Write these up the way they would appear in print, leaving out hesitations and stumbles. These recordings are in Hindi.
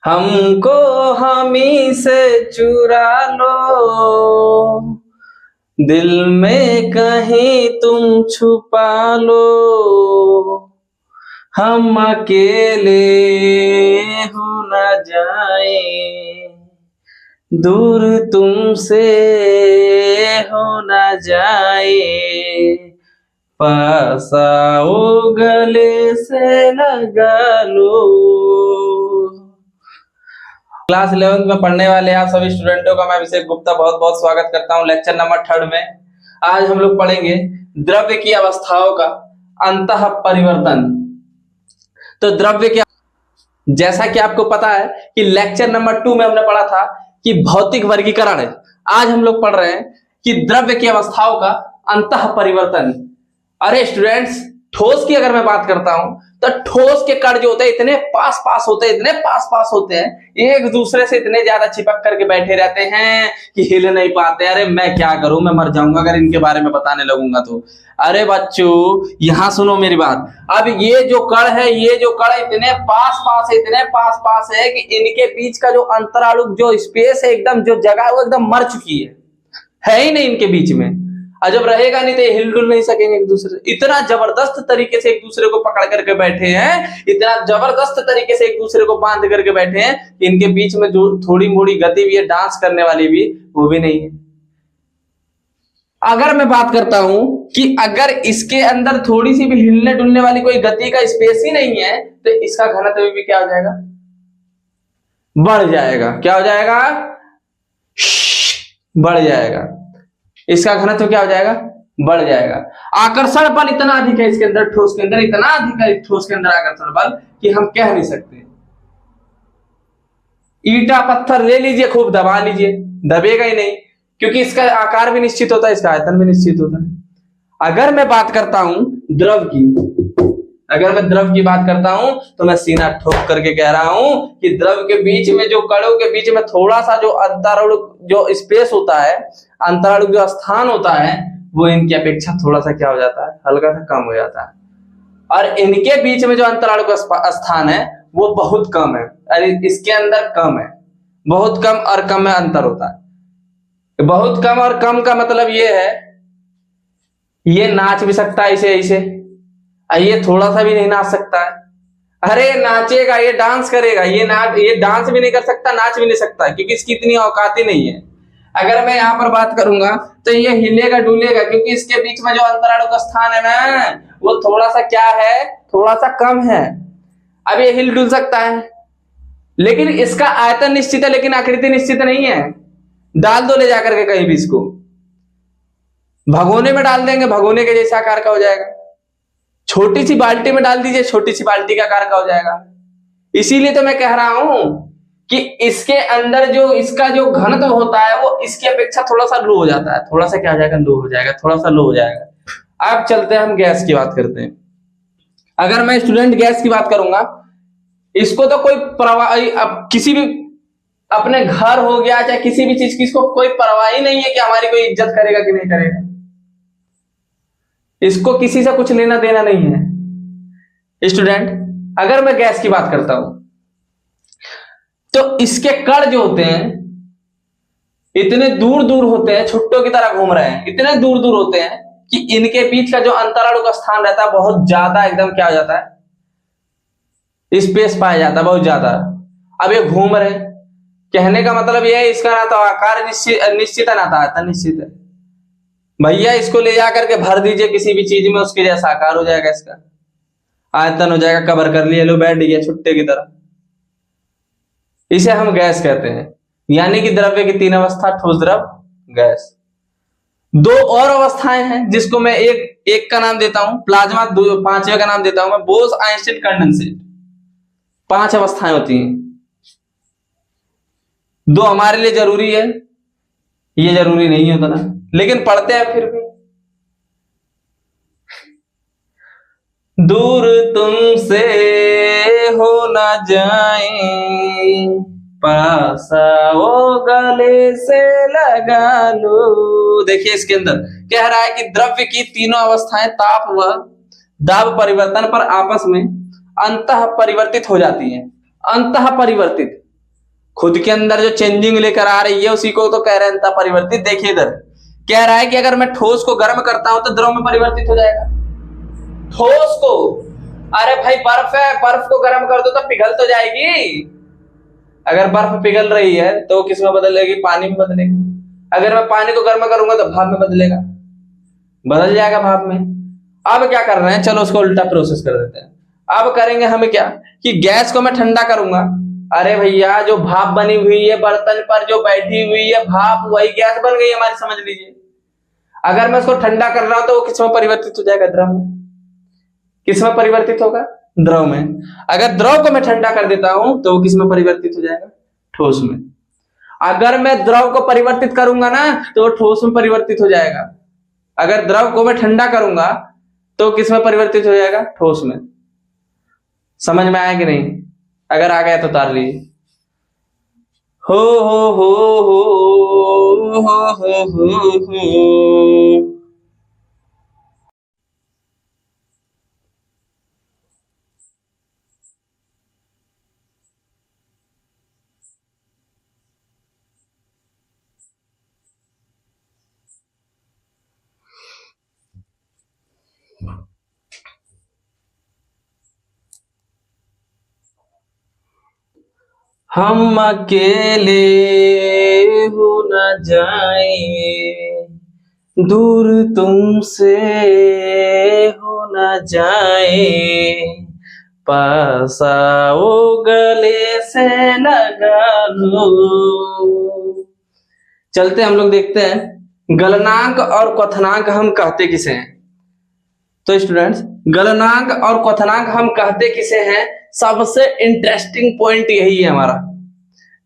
हमको हमी से चुरा लो, दिल में कहीं तुम छुपा लो, हम अकेले हो न जाए, दूर तुमसे हो न जाए, पास आओ गले से लगा लो। क्लास 11th में पढ़ने वाले आप सभी स्टूडेंटों का मैं अभिषेक गुप्ता बहुत बहुत स्वागत करता हूं लेक्चर नंबर 3 में। आज हम लोग पढ़ेंगे द्रव्य की अवस्थाओं का अंतः परिवर्तन। तो द्रव्य के, जैसा कि आपको पता है कि लेक्चर नंबर 2 में हमने पढ़ा था कि भौतिक वर्गीकरण है। आज हम लोग पढ़ रहे हैं कि द्रव्य की अवस्थाओं का अंतः परिवर्तन। अरे स्टूडेंट्स, ठोस की अगर मैं बात करता हूं तो ठोस के कण जो होते हैं इतने पास पास होते हैं, इतने पास पास होते हैं, एक दूसरे से इतने ज्यादा चिपक करके बैठे रहते हैं कि हिल नहीं पाते। अरे मैं क्या करूं, मैं मर जाऊंगा अगर इनके बारे में बताने लगूंगा तो। अरे बच्चों यहां सुनो मेरी बात। अब ये जो कण है, ये जो कण इतने पास पास है, इतने पास पास है कि इनके बीच का जो अंतरालु जो स्पेस है, एकदम जो जगह है वो एकदम मर चुकी है ही नहीं इनके बीच में। और जब रहेगा नहीं तो ये हिलडुल नहीं सकेंगे एक दूसरे से। इतना जबरदस्त तरीके से एक दूसरे को पकड़ करके बैठे हैं, इतना जबरदस्त तरीके से एक दूसरे को बांध करके बैठे हैं कि इनके बीच में जो थोड़ी मोड़ी गति भी है, डांस करने वाली भी, वो भी नहीं है। अगर मैं बात करता हूं कि अगर इसके अंदर थोड़ी सी भी हिलने डुलने वाली कोई गति का स्पेस ही नहीं है तो इसका घनत्व भी क्या हो जाएगा? बढ़ जाएगा। क्या हो जाएगा? बढ़ जाएगा। इसका घनत्व क्या हो जाएगा? बढ़ जाएगा। आकर्षण बल इतना अधिक है इसके अंदर, ठोस के अंदर इतना अधिक है, ठोस के अंदर आकर्षण बल कि हम कह नहीं सकते। ईटा पत्थर ले लीजिए, खूब दबा लीजिए, दबेगा ही नहीं, क्योंकि इसका आकार भी निश्चित होता है, इसका आयतन भी निश्चित होता है। अगर मैं बात करता हूं द्रव की, अगर मैं द्रव की बात करता हूं तो मैं सीना ठोक करके कह रहा हूं कि द्रव के बीच में, जो कणों के बीच में थोड़ा सा जो अंतराणु जो स्पेस होता है, अंतराणु जो स्थान होता है, वो इनकी अपेक्षा थोड़ा सा क्या हो जाता है? हल्का सा कम हो जाता है। और इनके बीच में जो अंतराणु का स्थान है वो बहुत कम है। अरे इसके अंदर कम है, बहुत कम और कम में अंतर होता है। बहुत कम और कम का मतलब ये है, ये नाच भी सकता है इसे ऐसे, ये थोड़ा सा भी नहीं नाच सकता है। अरे नाचेगा, ये डांस करेगा, ये डांस भी नहीं कर सकता, नाच भी नहीं सकता, क्योंकि इसकी इतनी औकात ही नहीं है। अगर मैं यहाँ पर बात करूंगा तो ये हिलेगा डुलेगा, क्योंकि इसके बीच में जो अंतराणु का स्थान है ना, वो थोड़ा सा क्या है? थोड़ा सा कम है। अब ये हिल डुल सकता है, लेकिन इसका आयतन निश्चित है, लेकिन आकृति निश्चित नहीं है। डाल दो ले जाकर के कहीं भी, इसको भगोने में डाल देंगे, भगोने के जैसा आकार का हो जाएगा। छोटी सी बाल्टी में डाल दीजिए, छोटी सी बाल्टी का आकार का हो जाएगा। इसीलिए तो मैं कह रहा हूं कि इसके अंदर जो इसका जो घनत्व होता है वो इसकी अपेक्षा थोड़ा सा लो हो जाता है। थोड़ा सा क्या हो जाएगा? लो हो जाएगा, थोड़ा सा लो हो जाएगा। अब चलते हैं हम गैस की बात करते हैं। अगर मैं स्टूडेंट गैस की बात करूंगा, इसको तो कोई परवाह, अब किसी भी अपने घर हो गया चाहे किसी भी चीज की, इसको कोई परवाह ही नहीं है कि हमारी कोई इज्जत करेगा कि नहीं करेगा। इसको किसी से कुछ लेना देना नहीं है। स्टूडेंट, अगर मैं गैस की बात करता हूं तो इसके कण जो होते हैं इतने दूर दूर होते हैं, छुट्टों की तरह घूम रहे हैं, इतने दूर दूर होते हैं कि इनके बीच का जो अंतराणु का स्थान रहता है बहुत ज्यादा, एकदम क्या हो जाता है? स्पेस पाया जाता है बहुत ज्यादा। अब ये घूम रहे हैं, कहने का मतलब यह है इसका ना तो आकार निश्चित है, ना तो आयतन निश्चित है। भैया इसको ले जाकर के भर दीजिए किसी भी चीज में, उसके जैसा आकार हो जाएगा, इसका आयतन हो जाएगा, कवर कर लिए, लो बैठ गया छुट्टे की तरह। इसे हम गैस कहते हैं। यानी कि द्रव्य की 3 अवस्था, ठोस, द्रव, गैस। 2 और अवस्थाएं हैं जिसको मैं एक का नाम देता हूं प्लाज्मा, 5वें का नाम देता हूं मैं बोस आइंस्टीन कंडेंसेट। 5 अवस्थाएं होती हैं। 2 हमारे लिए जरूरी है, ये जरूरी नहीं होता ना, लेकिन पढ़ते हैं फिर भी। दूर तुमसे हो न जाए, पास आओ गले से लगा लो। देखिए इसके अंदर कह रहा है कि द्रव्य की तीनों अवस्थाएं ताप व दाब परिवर्तन पर आपस में अंतः परिवर्तित हो जाती हैं। अंतः परिवर्तित, खुद के अंदर जो चेंजिंग लेकर आ रही है उसी को तो कह रहे हैं अंतः परिवर्तित। देखिए इधर कह रहा है कि अगर मैं ठोस को गर्म करता हूं तो द्रव में परिवर्तित हो जाएगा। ठोस को, अरे भाई बर्फ है, बर्फ को गर्म कर दो तो पिघल तो जाएगी। अगर बर्फ पिघल रही है तो वो किस में बदलेगी? पानी में बदलेगी। अगर मैं पानी को गर्म करूंगा तो भाप में बदलेगा, बदल जाएगा भाप में। अब क्या कर रहे हैं, चलो उसको उल्टा प्रोसेस कर देते हैं। अब करेंगे हमें क्या कि गैस को मैं ठंडा करूंगा। अरे भैया जो भाप बनी हुई है बर्तन पर जो बैठी हुई है भाप, वही गैस बन गई हमारी, समझ लीजिए। अगर मैं उसको ठंडा कर रहा हूं तो वो किस में परिवर्तित हो जाएगा? द्रव में। किस में परिवर्तित होगा? द्रव में। अगर द्रव को मैं ठंडा कर देता हूं तो वो किस में परिवर्तित हो जाएगा? ठोस में। अगर मैं द्रव को परिवर्तित करूंगा ना तो वो ठोस में परिवर्तित हो जाएगा। अगर द्रव को मैं ठंडा करूंगा तो किस में परिवर्तित हो जाएगा? ठोस में। समझ में आया कि नहीं? अगर आ गया तो उतार लीजिए। हो हो। हम अकेले हो न जाए, दूर तुमसे हो न जाए, पास आओ गले से लगा लो। चलते हम लोग देखते हैं गलनांक और क्वथनांक हम कहते किसे हैं। तो स्टूडेंट्स गलनांक और क्वथनांक हम कहते किसे हैं? सबसे इंटरेस्टिंग पॉइंट यही है हमारा।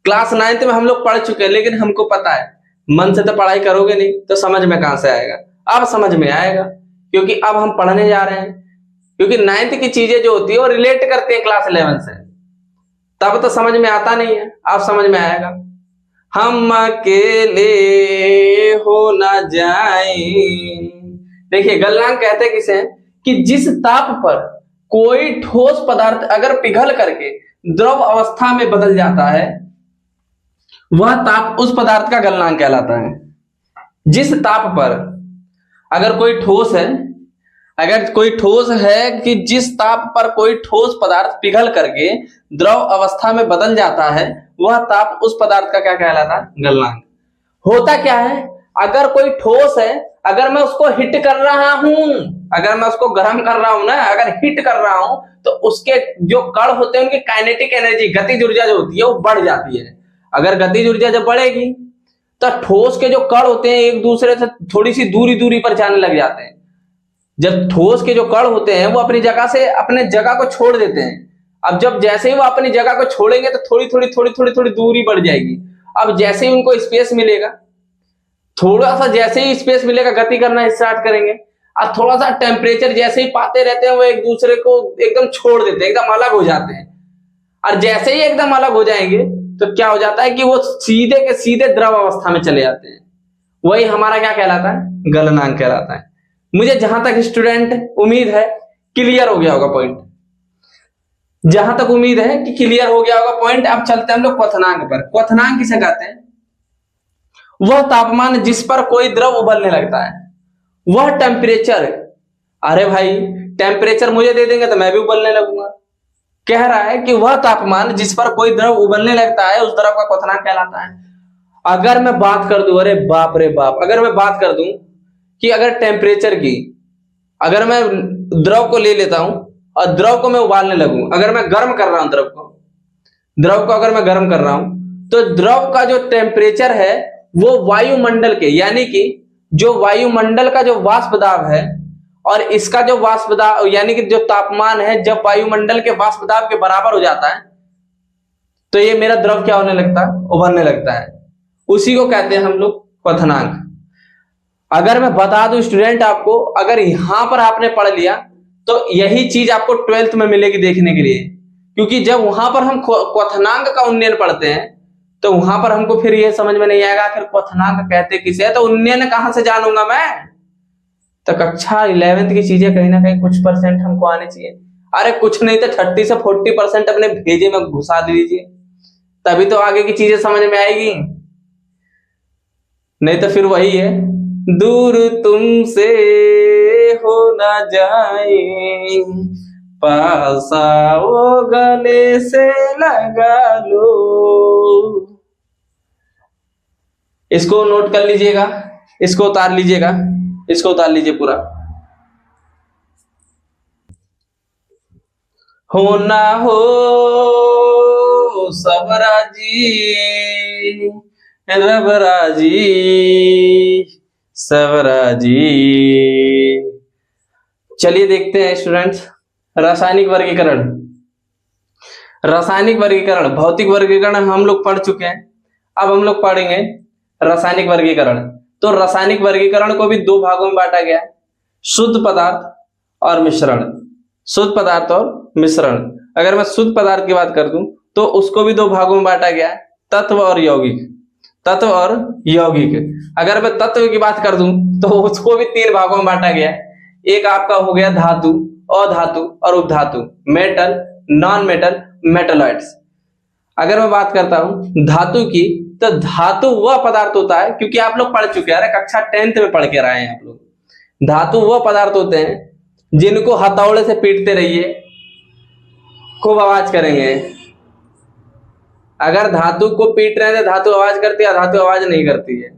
क्लास 9th में हम लोग पढ़ चुके हैं, लेकिन हमको पता है मन से तो पढ़ाई करोगे नहीं तो समझ में कहां से आएगा। अब समझ में आएगा क्योंकि अब हम पढ़ने जा रहे हैं। क्योंकि 9th की चीजें जो होती है वो रिलेट करते हैं क्लास 11 से, तब तो समझ में आता नहीं है, अब समझ में आएगा। हम अकेले हो न जाए। देखिए गलनांक कहते किसे हैं कि जिस ताप पर कोई ठोस पदार्थ अगर पिघल करके द्रव अवस्था में बदल जाता है वह ताप उस पदार्थ का गलनांक कहलाता है। जिस ताप पर अगर कोई ठोस है, अगर कोई ठोस है कि जिस ताप पर कोई ठोस पदार्थ पिघल करके द्रव अवस्था में बदल जाता है वह ताप उस पदार्थ का क्या कहलाता है? गलनांक। होता क्या है, अगर कोई ठोस है, अगर मैं उसको हिट कर रहा हूं, अगर मैं उसको गर्म कर रहा हूं ना, अगर हिट कर रहा हूं तो उसके जो कण होते हैं उनकी काइनेटिक एनर्जी, गतिज ऊर्जा जो होती है वो बढ़ जाती है। अगर गतिज ऊर्जा जब बढ़ेगी तो ठोस के जो कण होते हैं एक दूसरे से थोड़ी सी दूरी दूरी पर जाने लग जाते हैं। जब ठोस के जो कण होते हैं वो अपनी जगह से अपने जगह को छोड़ देते हैं। अब जब जैसे ही वो अपनी जगह को छोड़ेंगे तो थोड़ी थोड़ी थोड़ी थोड़ी थोड़ी दूरी बढ़ जाएगी। अब जैसे ही उनको स्पेस मिलेगा, थोड़ा सा जैसे ही स्पेस मिलेगा गति करना स्टार्ट करेंगे। और थोड़ा सा टेम्परेचर जैसे ही पाते रहते हैं वो एक दूसरे को एकदम छोड़ देते हैं, एकदम अलग हो जाते हैं। और जैसे ही एकदम अलग हो जाएंगे तो क्या हो जाता है कि वो सीधे के सीधे द्रव अवस्था में चले जाते हैं। वही हमारा क्या कहलाता है? गलनांक कहलाता है। मुझे जहां तक स्टूडेंट उम्मीद है क्लियर हो गया होगा पॉइंट, जहां तक उम्मीद है कि क्लियर हो गया होगा पॉइंट। अब चलते हैं हम लोग क्वथनांक पर। क्वथनांक किसे कहते हैं? वह तापमान जिस पर कोई द्रव उबलने लगता है, वह टेम्परेचर। अरे भाई टेम्परेचर मुझे दे देंगे तो मैं भी उबलने लगूंगा। कह रहा है कि वह तापमान जिस पर कोई द्रव उबलने लगता है उस द्रव का क्वथनांक कहलाता है। अगर मैं बात कर दूं, अरे बाप रे बाप, अगर मैं बात कर दूं कि अगर टेम्परेचर की, अगर मैं द्रव को ले लेता हूं और द्रव को मैं उबालने लगूं, अगर मैं गर्म कर रहा हूं द्रव को अगर मैं गर्म कर रहा हूं तो द्रव का जो टेम्परेचर है वो वायुमंडल के, यानी कि जो वायुमंडल का जो वाष्प दाब है और इसका जो वाष्प दाब यानी कि जो तापमान है, जब वायुमंडल के वाष्प दाब के बराबर हो जाता है तो ये मेरा द्रव क्या होने लगता है? उबलने लगता है। उसी को कहते हैं हम लोग क्वथनांक। अगर मैं बता दूं स्टूडेंट आपको, अगर यहां पर आपने पढ़ लिया तो यही चीज आपको 12th में मिलेगी देखने के लिए। क्योंकि जब वहां पर हम क्वथनांक का उन्नयन पढ़ते हैं तो वहां पर हमको फिर ये समझ में नहीं आएगा फिर क्वथनांक कहते किसे है, तो उन्नयन कहां से जानूंगा मैं? तो कक्षा 11th की चीजें कहीं ना कहीं कुछ परसेंट हमको आने चाहिए। अरे कुछ नहीं तो 30 से 40% अपने भेजे में घुसा दीजिए, तभी तो आगे की चीजें समझ में आएगी, नहीं तो फिर वही है, दूर तुमसे हो ना जाए, पास आओ गले से लगा लो। इसको नोट कर लीजिएगा, इसको उतार लीजिएगा, इसको उतार लीजिए पूरा। हो ना हो सबरा जी, रबरा जी, सबरा जी। चलिए देखते हैं स्टूडेंट्स, रासायनिक वर्गीकरण। रासायनिक वर्गीकरण, भौतिक वर्गीकरण हम लोग पढ़ चुके हैं, अब हम लोग पढ़ेंगे रासायनिक वर्गीकरण। तो रासायनिक वर्गीकरण को भी दो भागों में बांटा गया है, शुद्ध पदार्थ और मिश्रण। शुद्ध पदार्थ और मिश्रण। अगर मैं शुद्ध पदार्थ की बात कर दूं तो उसको भी दो भागों में बांटा गया है, तत्व और यौगिक। तत्व और यौगिक। अगर मैं तत्व की बात कर दूं तो उसको भी तीन भागों में बांटा गया है। एक आपका हो गया धातु, अधातु और उपधातु, मेटल, नॉन मेटल, मेटलॉइड्स। अगर मैं बात करता हूं धातु की, तो धातु वह पदार्थ होता है, क्योंकि आप लोग पढ़ चुके हैं, कक्षा 10th में पढ़ के रहे हैं आप लोग। धातु वह पदार्थ होते हैं जिनको हथौड़े से पीटते रहिए, खूब आवाज करेंगे। अगर धातु को पीट रहे हैं तो धातु आवाज करती है, धातु आवाज नहीं करती है।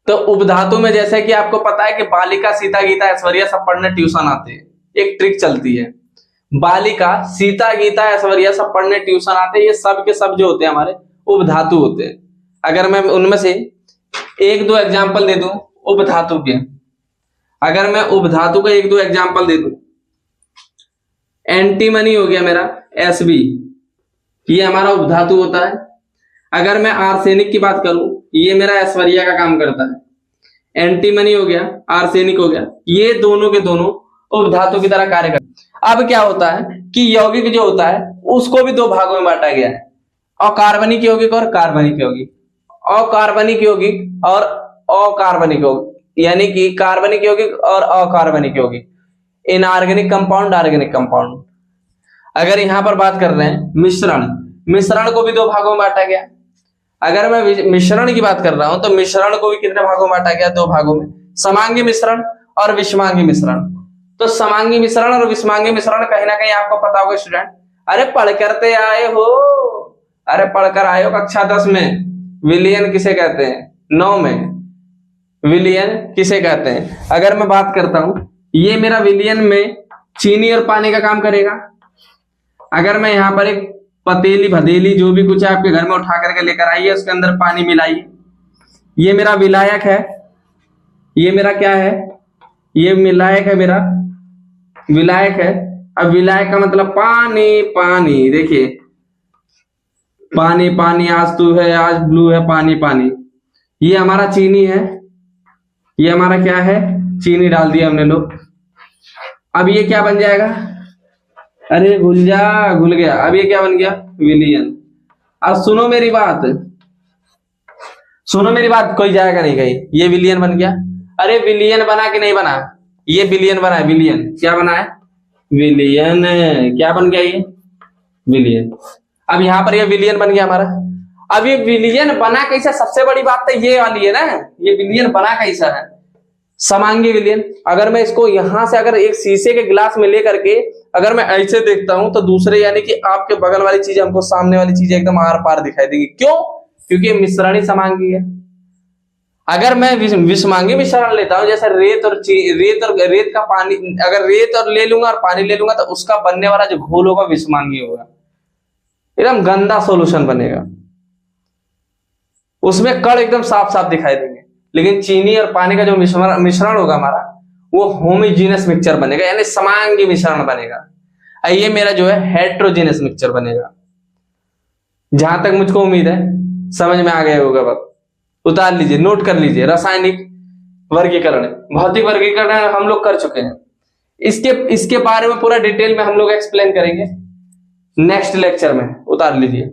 तो उपधातु में जैसे कि आपको पता है कि बालिका, सीता, गीता, ऐश्वर्या सब पढ़ने ट्यूशन आते हैं, एक ट्रिक चलती है। बालिका, सीता, गीता, ऐश्वर्या सब पढ़ने ट्यूशन आते हैं, ये सब के सब जो होते हैं हमारे उपधातु होते हैं। अगर मैं उनमें से एक दो एग्जाम्पल दे दूं उपधातु के, अगर मैं उपधातु का एक दो एग्जाम्पल दे दूं, एंटीमनी हो गया मेरा Sb, ये हमारा उपधातु होता है। अगर मैं आर्सेनिक की बात करूं, ये मेरा ऐश्वर्या का काम करता है। एंटीमनी हो गया, आर्सेनिक हो गया, ये दोनों के दोनों उपधातु की तरह कार्य करते हैं। अब क्या होता है कि यौगिक जो होता है उसको भी दो भागों में बांटा गया है, अकार्बनिक यौगिक और कार्बनिक यौगिक। अकार्बनिक यौगिक और अकार्बनिक यौगिक, यानी कि कार्बनिक यौगिक और अकार्बनिक यौगिक, इनऑर्गेनिक कंपाउंड, ऑर्गेनिक कंपाउंड। अगर यहां पर बात कर रहे हैं मिश्रण, मिश्रण को भी दो भागों में बांटा गया। अगर मैं मिश्रण की बात कर रहा हूं तो मिश्रण को भी कितने भागों में बांटा गया? दो भागों में, समांगी मिश्रण और विषमांगी मिश्रण। तो समांगी मिश्रण और विषमांगी मिश्रण कहीं ना कहीं आपको पता होगा स्टूडेंट, अरे पढ़ करते आए हो, अरे पढ़कर आए हो कक्षा 10 में। विलियन किसे कहते हैं? 9 में विलियन किसे कहते हैं? अगर मैं बात करता हूं, ये मेरा विलियन में चीनी और पानी का काम करेगा। अगर मैं यहाँ पर एक पतीली भदेली जो भी कुछ है आपके घर में उठा करके लेकर आइए, उसके अंदर पानी मिलाइए, ये मेरा विलायक है। ये मेरा क्या है? ये विलायक है, मेरा विलायक है। अब विलायक का मतलब पानी, पानी। देखिए पानी पानी, आज तू है, आज ब्लू है, पानी पानी। ये हमारा चीनी है, ये हमारा क्या है? चीनी डाल दिया हमने लोग। अब ये क्या बन जाएगा? अरे घुल जा, घुल गया। अब ये क्या बन गया? विलियन। अब सुनो मेरी बात, सुनो मेरी बात, कोई जाएगा नहीं कहीं। ये विलियन बन गया। अरे विलियन बना कि नहीं बना? ये विलियन बना है, विलियन। क्या बना है? विलियन। क्या बन गया? ये विलियन। अब यहां पर ये विलियन बन गया हमारा। अब ये विलियन बना कैसा? सबसे बड़ी बात तो ये वाली है ना, ये विलियन बना कैसा है? समांगी विलियन। अगर मैं इसको यहां से अगर एक शीशे के गिलास में लेकर के अगर मैं ऐसे देखता हूं तो दूसरे, यानी कि आपके बगल वाली चीजें हमको सामने वाली चीजें एकदम आर पार दिखाई देगी। क्यों? क्योंकि मिश्रण ही समांगी है। अगर मैं विषमांगी मिश्रण लेता हूं, जैसे रेत का पानी, अगर रेत और ले लूंगा और पानी ले लूंगा, तो उसका बनने वाला जो घोल होगा विषमांगी होगा, एकदम गंदा सॉल्यूशन बनेगा, उसमें कण एकदम साफ साफ दिखाई देंगे। लेकिन चीनी और पानी का जो मिश्रण होगा हमारा, वो होमोजेनियस मिक्सचर बनेगा, यानी समांगी मिश्रण बनेगा। ये मेरा जो है हेट्रोजेनियस मिक्सचर बनेगा। जहां तक मुझको उम्मीद है समझ में आ गया होगा। अब उतार लीजिए, नोट कर लीजिए। रासायनिक वर्गीकरण, भौतिक वर्गीकरण हम लोग कर चुके हैं। इसके बारे में पूरा डिटेल में हम लोग एक्सप्लेन करेंगे नेक्स्ट लेक्चर में। उतार लीजिए।